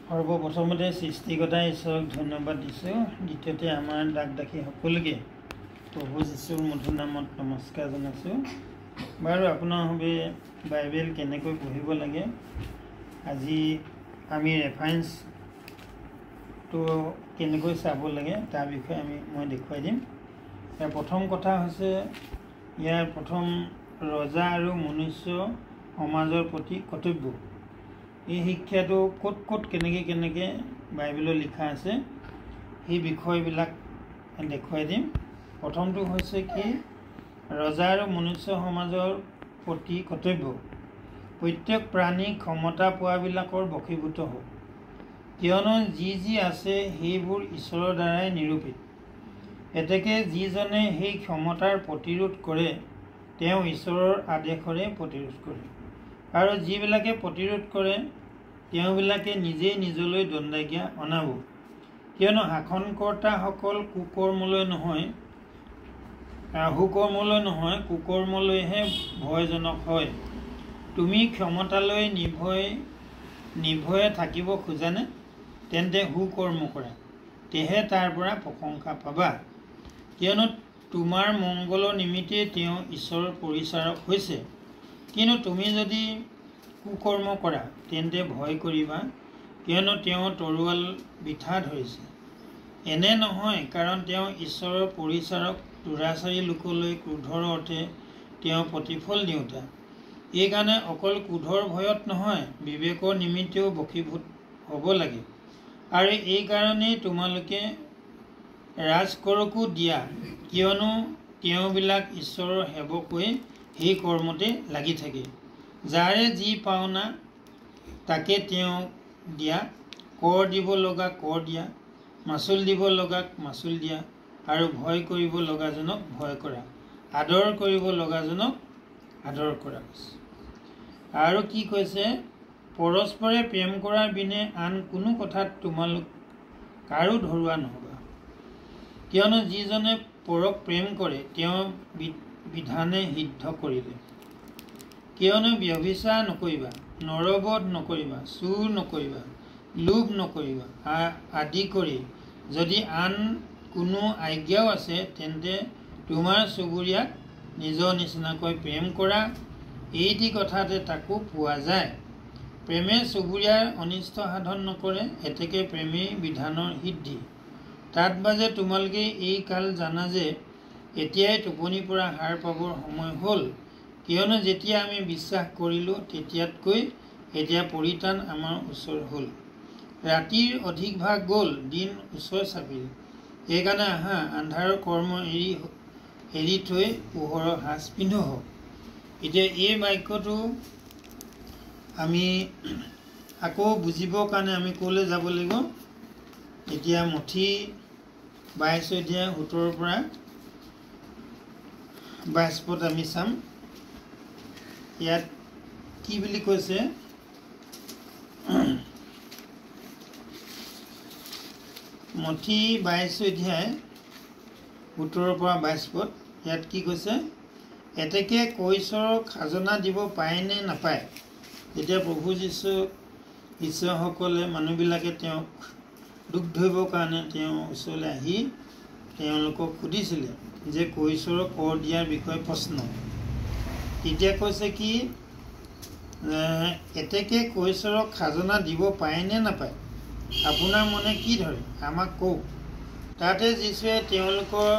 সৰ্বপ্ৰথমতে সৃষ্টিকৰ্তা ঈশ্বৰক ধন্যবাদ দিছোঁ। দ্বিতীয়তে আমাৰ দাসদাসী সকলোকে প্ৰভু যীশুৰ মধুৰ নামত নমস্কাৰ জনাইছোঁ। বাৰু আপোনাৰ বাবে বাইবেল কেনেকৈ পঢ়িব লাগে, আজি আমি ৰেফাৰেঞ্চটো কেনেকৈ চাব লাগে তাৰ বিষয়ে মই দেখুৱাই দিম। ইয়াৰ প্ৰথম কথা হৈছে ইয়াৰ প্ৰথম ৰজা আৰু মনুষ্য সমাজৰ প্ৰতি কৰ্তব্য। এই শিক্ষাটো ক'ত ক'ত কেনেকৈ বাইবেলত লিখা আছে সেই বিষয়বিলাক দেখুৱাই দিম। প্ৰথমটো হৈছে কি, ৰজা আৰু মনুষ্য সমাজৰ প্ৰতি কৰ্তব্য। প্ৰত্যেক প্ৰাণী ক্ষমতা পোৱাবিলাকৰ বশীভূত হ'ব, কিয়নো যি আছে সেইবোৰ ঈশ্বৰৰ দ্বাৰাই নিৰূপিত। এতেকে যিজনে সেই ক্ষমতাৰ প্ৰতিৰোধ কৰে তেওঁ ঈশ্বৰৰ আদেশৰে প্ৰতিৰোধ কৰে, আৰু যিবিলাকে প্ৰতিৰোধ কৰে তেওঁবিলাকে নিজেই নিজলৈ দণ্ডাজ্ঞা অনাব। কিয়নো শাসনকৰ্তাসকল সুকৰ্মলৈ নহয় কুকৰ্মলৈহে ভয়জনক হয়। তুমি ক্ষমতালৈ নিৰ্ভয়ে থাকিব খোজানে? তেন্তে সুকৰ্ম কৰা, তেহে তাৰ পৰা প্ৰশংসা পাবা। কিয়নো তোমাৰ মংগলৰ নিমিত্তে তেওঁ ঈশ্বৰৰ পৰিচাৰক হৈছে। কিন্তু তুমি যদি কুকৰ্ম কৰা তেন্তে ভয় কৰিবা, কিয়নো তেওঁ তৰোৱাল বিঠা ধৰিছে। এনে নহয়, কাৰণ তেওঁ ঈশ্বৰৰ পৰিচাৰক, দুৰাচাৰী লোকলৈ ক্ৰোধৰ অৰ্থে তেওঁ প্ৰতিফল দিওঁতা। এইকাৰণে অকল ক্ৰোধৰ ভয়ত নহয়, বিবেকৰ নিমিত্তেও বশীভূত হ'ব লাগে। আৰু এইকাৰণেই তোমালোকে ৰাজকৰকো দিয়া, কিয়নো তেওঁবিলাক ঈশ্বৰৰ সেৱক হৈ সেই কৰ্মতে লাগি থাকে। যাৰে যি পাওনা তাকে তেওঁ দিয়া, কৰ দিব লগাক কৰ দিয়া, মাচুল দিব লগাক মাচুল দিয়া, আৰু ভয় কৰিব লগাজনক ভয় কৰা, আদৰ কৰিব লগাজনক আদৰ কৰা। আৰু কি কৈছে, পৰস্পৰে প্ৰেম কৰাৰ বিনে আন কোনো কথাত তোমালোক কাৰো ধৰুৱা নহবা। কিয়নো যিজনে পৰক প্ৰেম কৰে তেওঁ বিধানে সিদ্ধ কৰিলে। কিয়নো ব্যভিচাৰ নকৰিবা, নৰবধ নকৰিবা, চুৰ নকৰিবা, লোভ নকৰিবা আদি কৰি যদি আন কোনো আজ্ঞাও আছে, তেন্তে তোমাৰ চুবুৰীয়াক নিজৰ নিচিনাকৈ প্ৰেম কৰা, এইটি কথাতে তাকো পোৱা যায়। প্ৰেমে চুবুৰীয়াৰ অনিষ্ট সাধন নকৰে, এতেকে প্ৰেমেই বিধানৰ সিদ্ধি। তাত বাজে তোমালোকে এই কাল জানা যে এতিয়াই টোপনিৰ পৰা সাৰ পাবৰ সময় হ'ল। কিয়নো যেতিয়া আমি বিশ্বাস কৰিলোঁ তেতিয়াতকৈ এতিয়া পৰিত্ৰাণ আমাৰ ওচৰ হ'ল। ৰাতিৰ অধিক ভাগ গ'ল, দিন ওচৰ চাপিল। সেইকাৰণে আহা, আন্ধাৰৰ কৰ্ম এৰি থৈ পোহৰৰ সাজ পিন্ধোহক। এতিয়া এই বাক্যটো আমি আকৌ বুজিবৰ কাৰণে আমি ক'লৈ যাব লাগিব? এতিয়া মঠি 22 অধ্যায় 17 পৰা 22 পদ আমি চাম। ইয়াত কি বুলি কৈছে, মঠি 22 অধ্যায় 17 পৰা 22 পদ। ইয়াত কি কৈছে, এতেকে কৈশৰক খাজনা দিব পায় নে নাপায়? যেতিয়া প্ৰভু শিষ্যসকলে মানুহবিলাকে তেওঁক দুখ ধৰিবৰ কাৰণে তেওঁৰ ওচৰলৈ আহি তেওঁলোকক সুধিছিলে যে কৈশৰক কৰ দিয়াৰ বিষয়ে প্ৰশ্ন। তেতিয়া কৈছে কি, এতেকে কৈশৰক খাজনা দিব পায় নে নাপায়? আপোনাৰ মনে কি ধৰে আমাক কওক। তাতে যীশুৱে তেওঁলোকৰ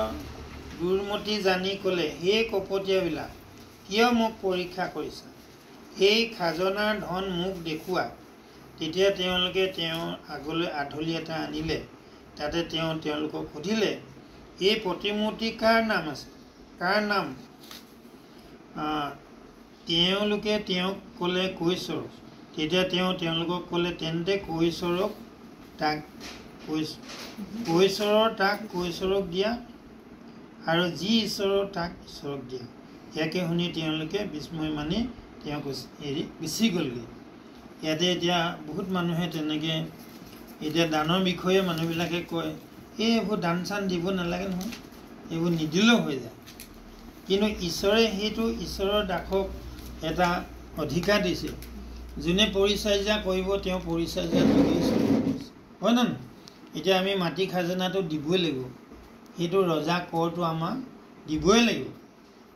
দুৰ্মতি জানি ক'লে, হে কপটীয়াবিলাক, কিয় মোক পৰীক্ষা কৰিছা? সেই খাজনাৰ ধন মোক দেখুওৱা। তেতিয়া তেওঁলোকে তেওঁৰ আগলৈ আধলি এটা আনিলে। তাতে তেওঁ তেওঁলোকক সুধিলে, এই প্ৰতিমূৰ্তি কাৰ নাম আছে, কাৰ নাম? তেওঁলোকে তেওঁক ক'লে কৈশৰক। তেতিয়া তেওঁ তেওঁলোকক ক'লে, তেন্তে কৈশৰৰ তাক কৈশৰক দিয়া, আৰু যি ঈশ্বৰৰ তাক ঈশ্বৰক দিয়া। ইয়াকে শুনি তেওঁলোকে বিস্ময় মানি তেওঁক এৰি গুচি গ'লগৈ। ইয়াতে এতিয়া বহুত মানুহে তেনেকৈ এতিয়া দানৰ বিষয়ে মানুহবিলাকে কয়, এইবোৰ দান চান দিব নালাগে নহয়, এইবোৰ নিদিলেও হৈ যায়। কিন্তু ঈশ্বৰে সেইটো ঈশ্বৰৰ দাসক এটা অধিকাৰ দিছে যোনে পৰিচৰ্যা কৰিব তেওঁ পৰিচৰ্যা যোগেই চলিব হয় নে নহয় এতিয়া আমি মাটি খাজনাটো দিবই লাগিব সেইটো ৰজা কৰটো আমাক দিবই লাগিব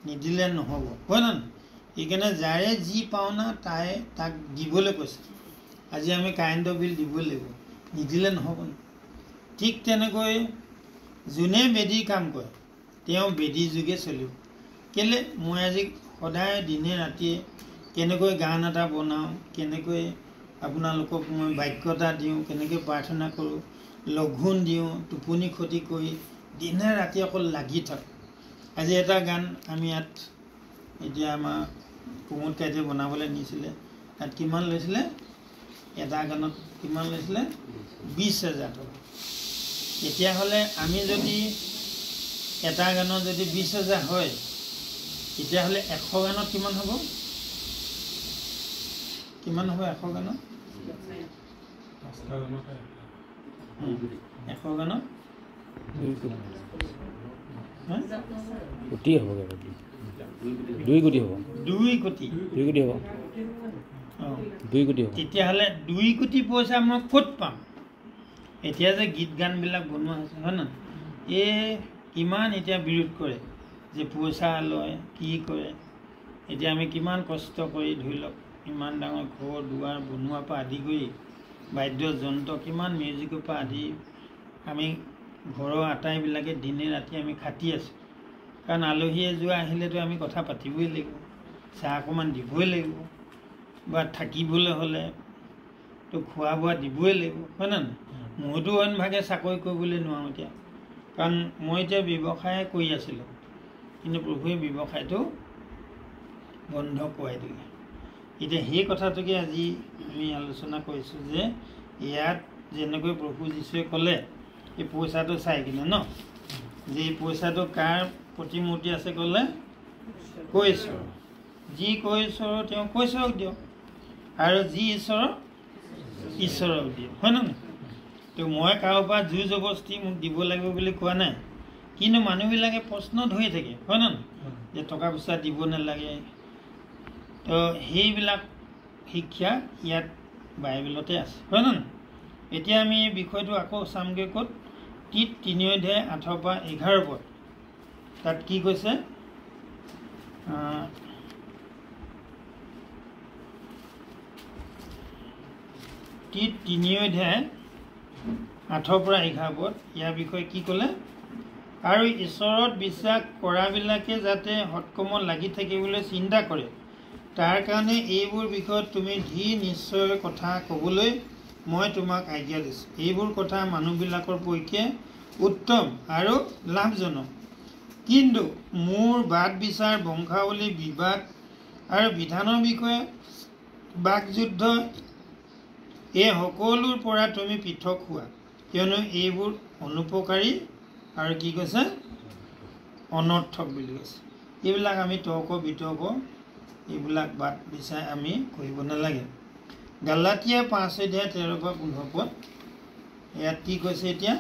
নিদিলে নহ'ব হয় নে নহয় সেইকাৰণে যাৰে যি পাওনা তাক দিবলৈ কৈছে আজি আমি কাৰেণ্টৰ বিল দিবই লাগিব নিদিলে নহ'ব ঠিক তেনেকৈ যোনে বেদীৰ কাম কৰে তেওঁ বেদী যোগে চলিব কেলে মই আজি সদায় দিনে ৰাতিয়ে কেনেকৈ গান এটা বনাওঁ কেনেকৈ আপোনালোকক মই বাক্য এটা দিওঁ কেনেকৈ প্ৰাৰ্থনা কৰোঁ লঘোণ দিওঁ টোপনি ক্ষতি কৰি দিনে ৰাতি অকল লাগি থাকোঁ আজি এটা গান আমি ইয়াত এতিয়া আমাৰ কুমুদ কাইটিয়ে বনাবলৈ নিছিলে তাত কিমান লৈছিলে এটা গানত কিমান লৈছিলে 20,000 টকা তেতিয়াহ'লে আমি যদি এটা গানত যদি 20,000 হয় তেতিয়াহ'লে 100 গানত কিমান হ'ব 100 গানত 100 গানত কোটি হ'ব 2 কোটি হ'ব 2 কোটি হ'ব তেতিয়াহ'লে 2 কোটি পইচা মই ক'ত পাম এতিয়া যে গীত গানবিলাক বনোৱা হৈছে হয় নহয় এই কিমান এতিয়া বিৰোধ কৰে যে পইচা লয় কি কৰে এতিয়া আমি কিমান কষ্ট কৰি ধৰি লওক ইমান ডাঙৰ ঘৰ দুৱাৰ বনোৱাৰ পৰা আদি কৰি বাদ্যযন্ত্ৰ কিমান মিউজিকৰ পৰা আদি আমি ঘৰৰ আটাইবিলাকে দিনে ৰাতি আমি খাটি আছোঁ কাৰণ আলহী এযোৰা আহিলেতো আমি কথা পাতিবই লাগিব চাহ অকণমান দিবই লাগিব বা থাকিবলৈ হ'লে তো খোৱা বোৱা দিবই লাগিব হয় নে নহয় মইতো অইনভাগে চাকৰি কৰিবলৈ নোৱাৰোঁ এতিয়া কাৰণ মই এতিয়া ব্যৱসায় কৰি আছিলোঁ কিন্তু প্ৰভুৱে ব্যৱসায়টো বন্ধ কৰাই দিলে এতিয়া সেই কথাটোকে আজি আমি আলোচনা কৰিছোঁ যে ইয়াত যেনেকৈ প্ৰভু যীশুৱে ক'লে এই পইচাটো চাই কিনে ন যে এই পইচাটো কাৰ প্ৰতিমূৰ্তি আছে ক'লে কৈশ্বৰ যি কৈশ্বৰ তেওঁ কৈশ্বৰক দিয়ক আৰু যি ঈশ্বৰক দিয়ক হয় নহয় তো মই কাৰোবাৰ পৰা জোৰ জবস্তি মোক দিব লাগিব বুলি কোৱা নাই কিন্তু মানুহবিলাকে প্ৰশ্ন ধৰি থাকে হয় নহয় যে টকা পইচা দিব নালাগে তো সেইবিলাক শিক্ষা ইয়াত বাইবেলতে আছে হয় নহয় এতিয়া আমি বিষয়টো আকৌ চামগৈ ক'ত 3 অধ্যায় 8 পৰা 11 পদ তাত কি কৈছে তীত 3 অধ্যায় 8 পৰা 11 পদ ইয়াৰ বিষয়ে কি ক'লে আৰু ঈশ্বৰত বিশ্বাস কৰাবিলাকে যাতে সৎকৰ্মত লাগি থাকিবলৈ চিন্তা কৰে তাৰ কাৰণে এইবোৰ বিষয়ত তুমি ধীৰ নিশ্চয় কথা ক'বলৈ মই তোমাক আজ্ঞা দিছোঁ এইবোৰ কথা মানুহবিলাকৰ পক্ষে উত্তম আৰু লাভজনক কিন্তু মোৰ বাদ বিচাৰ বংশাৱলী বিবাদ আৰু বিধানৰ বিষয়ে বাকযুদ্ধ এই সকলোৰ পৰা তুমি পৃথক হোৱা কিয়নো এইবোৰ অনুপকাৰী আৰু কি কৈছে অনৰ্থক বুলি কৈছে এইবিলাক আমি তৰ্ক বিতৰ্ক এইবিলাক বাদ বিচাৰ আমি কৰিব নালাগে গালাতিয়া 5 অধ্যায় 13 পৰা 15 পদ ইয়াত কি কৈছে এতিয়া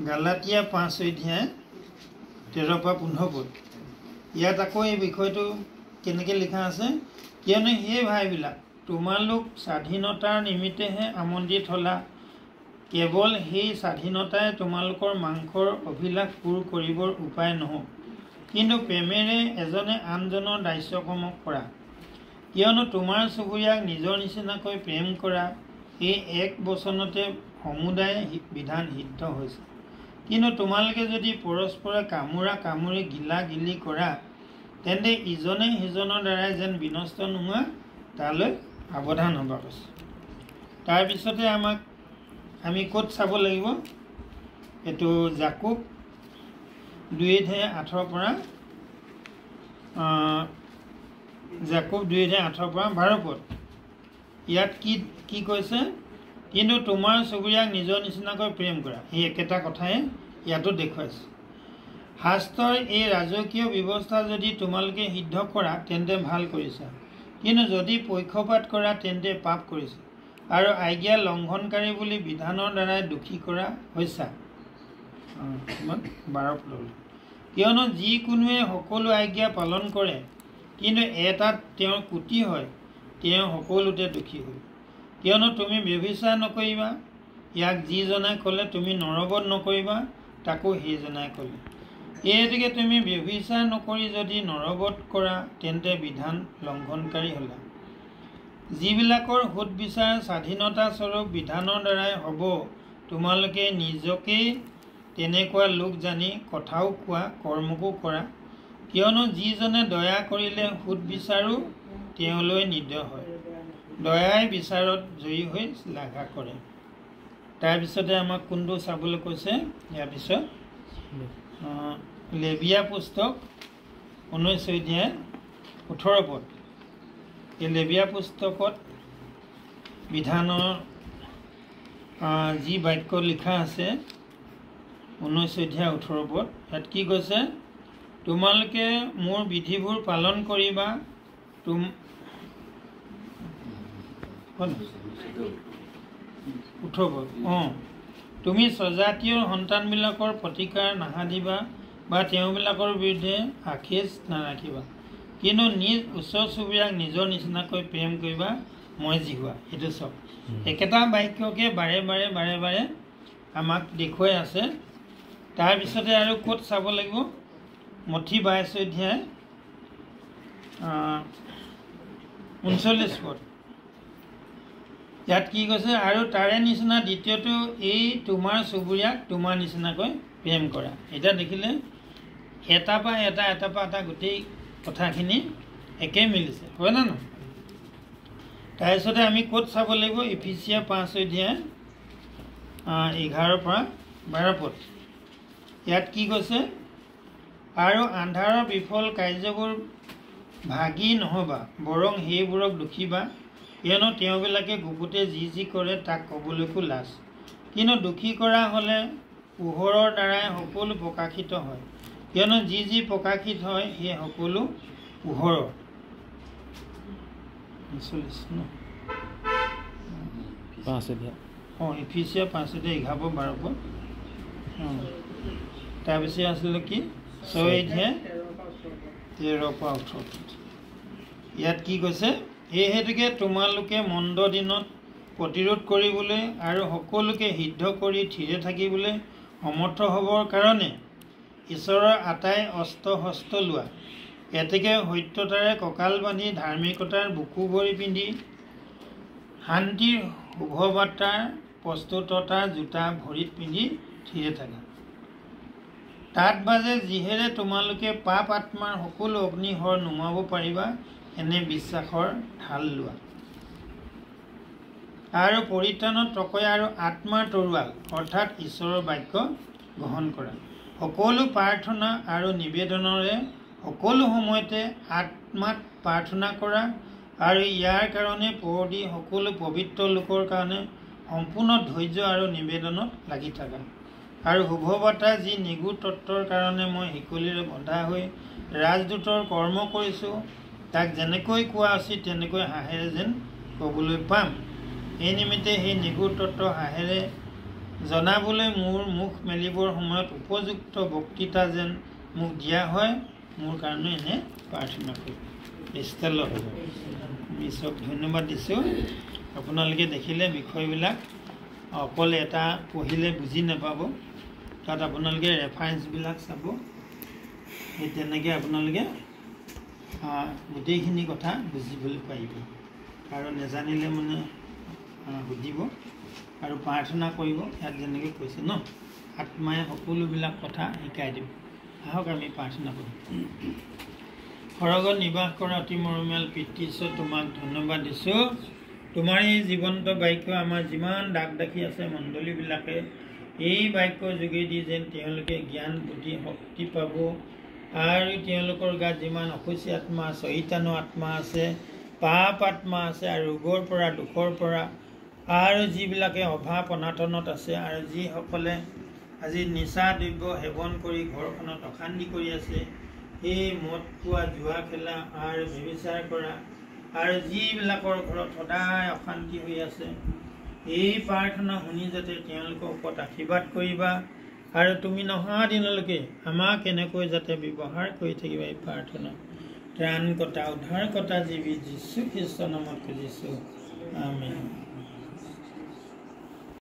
গালাতিয়া 5 অধ্যায় 13 পৰা 15 পদ ইয়াত আকৌ এই বিষয়টো কেনেকৈ লিখা আছে কিয়নো সেই ভাইবিলাক তোমালোক স্বাধীনতাৰ নিমিত্তেহে আমন্ত্ৰিত হ'লা কেৱল সেই স্বাধীনতাই তোমালোকৰ মাংসৰ অভিলাষ পূৰ কৰিবৰ উপায় নহওক কিন্তু প্ৰেমেৰে এজনে আনজনৰ দাস্যকৰ্ম কৰা কিয়নো তোমাৰ চুবুৰীয়াক নিজৰ নিচিনাকৈ প্ৰেম কৰা এই এক বচনতে সমুদায় বিধান সিদ্ধ হৈছে কিন্তু তোমালোকে যদি পৰস্পৰে কামোৰা কামুৰি গিলা গিলি কৰা তেন্তে ইজনে সিজনৰ দ্বাৰাই যেন বিনষ্ট নোহোৱা তালৈ সাৱধান হ'ব কৈছে তাৰপিছতে আমাক আমি ক'ত চাব লাগিব এইটো জাকুব 2 অধ্যায় 8 পৰা জাকুব 2 অধ্যায় 8 পৰা 12 পদ ইয়াত কি কৈছে কিন্তু তোমাৰ চুবুৰীয়াক নিজৰ নিচিনাকৈ প্ৰেম কৰা এই একেটা কথাই ইয়াতো দেখুৱাইছে শাস্ত্ৰৰ এই ৰাজকীয় ব্যৱস্থা যদি তোমালোকে সিদ্ধ কৰা তেন্তে ভাল কৰিছা কিন্তু যদি পক্ষপাত কৰা তেন্তে পাপ কৰিছা আৰু আজ্ঞা লংঘনকাৰী বুলি বিধানৰ দ্বাৰাই দোষী কৰা হৈছা 12 পদ কিয়নো যিকোনোৱে সকলো আজ্ঞা পালন কৰে, কিন্তু এটাত তেওঁৰ কুটি হয়, তেওঁ সকলোতে দোষী হয়। কিয়নো তুমি ব্যভিচাৰ নকৰিবা, ইয়াক যিজনে ক'লে তুমি নৰবধ নকৰিবা, তাকো সেইজনাই ক'লে। এই হেতুকে তুমি ব্যভিচাৰ নকৰি যদি নৰবধ কৰা, তেন্তে বিধান লংঘনকাৰী হ'লা। যিবিলাকৰ সুদ বিচাৰ স্বাধীনতাস্বৰূপ বিধানৰ দ্বাৰাই হ'ব, তোমালোকে নিজকেই তেনেকুৱা লোক জানি কথাও কোৱা, কৰ্মকো কৰা। কিয়নো যিজনে দয়া কৰিলে সুদ বিচাৰো তেওঁলৈ নিৰ্দয় হয়, দয়াই বিচাৰত জয়ী হৈ শ্লাঘা কৰে। তাৰপিছতে আমাক কোনটো চাবলৈ কৈছে? ইয়াৰ পিছত লেভিয়া পুস্তক 19 অধ্যায় 18 পদ। এই লেভিয়া পুস্তকত বিধানৰ যি বাক্য লিখা আছে 19 অধ্যায় 18 পদ, ইয়াত কি কৈছে? তোমালোকে মোৰ বিধিবোৰ পালন কৰিবা, তুমি স্বজাতীয় সন্তানবিলাকৰ প্ৰতিকাৰ নাসাধিবা বা তেওঁবিলাকৰ বিৰুদ্ধে আখেজ নাৰাখিবা, কিন্তু নিজ ওচৰ চুবুৰীয়াক নিজৰ নিচিনাকৈ প্ৰেম কৰিবা, মই জিহুৱা। সেইটো চব একেটা বাক্যকে বাৰে বাৰে বাৰে বাৰে আমাক দেখুৱাই আছে। তাৰপিছতে আৰু ক'ত চাব লাগিব? মঠি 22 অধ্যায় 39 পদ। ইয়াত কি কৈছে? আৰু তাৰে নিচিনা দ্বিতীয়টো এই তোমাৰ চুবুৰীয়াক তোমাৰ নিচিনাকৈ প্ৰেম কৰা। এতিয়া দেখিলে এটাৰ পৰা এটা গোটেই কথাখিনি একে মিলিছে, হয় না নহয়? তাৰপিছতে আমি ক'ত চাব লাগিব? ইফিচিয়া 5 অধ্যায় 11 পৰা 12 পদ। ইয়াত কি কৈছে? আৰু আন্ধাৰৰ বিফল কাৰ্যবোৰ ভাগি নহ'বা, বৰং সেইবোৰক দুখিবা, কিয়নো তেওঁবিলাকে গুপুতে যি কৰে তাক ক'বলৈকো লাজ। কিন্তু দুখী কৰা হ'লে পোহৰৰ দ্বাৰাই সকলো প্ৰকাশিত হয়, কিয়নো যি প্ৰকাশিত হয় সেই সকলো পোহৰৰ। ইফিচিয়া 5 অধ্যায় 11 12 পদ। তাৰপিছত আছিলে কি? 6 অধ্যায় 13 পৰা 18 পদ। ইয়াত কি কৈছে? এই হেতুকে তোমালোকে মন্দ দিনত প্ৰতিৰোধ কৰিবলৈ আৰু সকলোকে সিদ্ধ কৰি থিৰে থাকিবলৈ সমৰ্থ হ'বৰ কাৰণে ঈশ্বৰৰ আটাই অস্ত্ৰ শস্ত্ৰ লোৱা। এতেকে সত্যতাৰে কঁকাল বান্ধি ধাৰ্মিকতাৰ বুকু ভৰি পিন্ধি শান্তিৰ শুভবাৰ্তাৰ প্ৰস্তুততাৰ জোতা ভৰিত পিন্ধি থিৰে থাকা। তাত বাজে যিহেৰে তোমালোকে পাপ আত্মাৰ সকলো অগ্নিহৰ নুমাব পাৰিবা, এনে বিশ্বাসৰ ঢাল লোৱা। আৰু পৰিত্ৰাণৰ টকয়া আৰু আত্মাৰ তৰোৱাল অৰ্থাৎ ঈশ্বৰৰ বাক্য গ্ৰহণ কৰা। সকলো প্ৰাৰ্থনা আৰু নিবেদনৰে সকলো সময়তে আত্মাত প্ৰাৰ্থনা কৰা, আৰু ইয়াৰ কাৰণে পৰদি সকলো পবিত্ৰ লোকৰ কাৰণে সম্পূৰ্ণ ধৈৰ্য আৰু নিবেদনত লাগি থাকা। আৰু শুভবাৰ্তা যি নিগুৰ তত্ত্বৰ কাৰণে মই শিকলিৰে বন্ধা হৈ ৰাজদূতৰ কৰ্ম কৰিছোঁ, তাক যেনেকৈ কোৱা উচিত তেনেকৈ হাঁহেৰে যেন ক'বলৈ পাম। এই নিমিত্তে সেই নিগুৰ তত্ত্ব হাঁহেৰে জনাবলৈ মোৰ মুখ মেলিবৰ সময়ত উপযুক্ত বক্তৃতা যেন মোক দিয়া হয়, মোৰ কাৰণে এনে প্ৰাৰ্থনা কৰোঁ। স্থল হ'ব। আমি চব ধন্যবাদ দিছোঁ। আপোনালোকে দেখিলে বিষয়বিলাক অকল এটা পঢ়িলে বুজি নাপাব, তাত আপোনালোকে ৰেফাৰেঞ্চবিলাক চাব। সেই তেনেকৈ আপোনালোকে গোটেইখিনি কথা বুজিবলৈ পাৰিব। আৰু নেজানিলে মানে সুধিব আৰু প্ৰাৰ্থনা কৰিব। ইয়াত যেনেকৈ কৈছে ন, আত্মাই সকলোবিলাক কথা শিকাই দিব। আহক আমি প্ৰাৰ্থনা কৰোঁ। সৰগত নিবাস কৰা অতি মৰমীয়াল পিতৃশ্বৰ, তোমাক ধন্যবাদ দিছোঁ। তোমাৰ এই জীৱন্ত বাক্য আমাৰ যিমান দাগ দাখি আছে মণ্ডলীবিলাকে এই বাক্যৰ যোগেদি যেন তেওঁলোকে জ্ঞান বুদ্ধি শক্তি পাব, আৰু তেওঁলোকৰ গাত যিমান অসুচী আত্মা, চৈতানো আত্মা আছে, পাপ আত্মা আছে, আৰু ৰোগৰ পৰা দুখৰ পৰা, আৰু যিবিলাকে অভাৱ অনাটনত আছে, আৰু যিসকলে আজি নিচা দ্ৰব্য সেৱন কৰি ঘৰখনত অশান্তি কৰি আছে, সেই মদ খোৱা, জুৱা খেলা আৰু ব্যভিচাৰ কৰা, আৰু যিবিলাকৰ ঘৰত সদায় অশান্তি হৈ আছে, এই প্ৰাৰ্থনা শুনি যাতে তেওঁলোকৰ ওপৰত আশীৰ্বাদ কৰিবা, আৰু তুমি নহা দিনলৈকে আমাক এনেকৈ যাতে ব্যৱহাৰ কৰি থাকিবা এই প্ৰাৰ্থনা ত্ৰাণকৰ্তা উদ্ধাৰকৰ্তা জীৱী যীশু খ্ৰীষ্টৰ নামত খুজিছোঁ আমেন।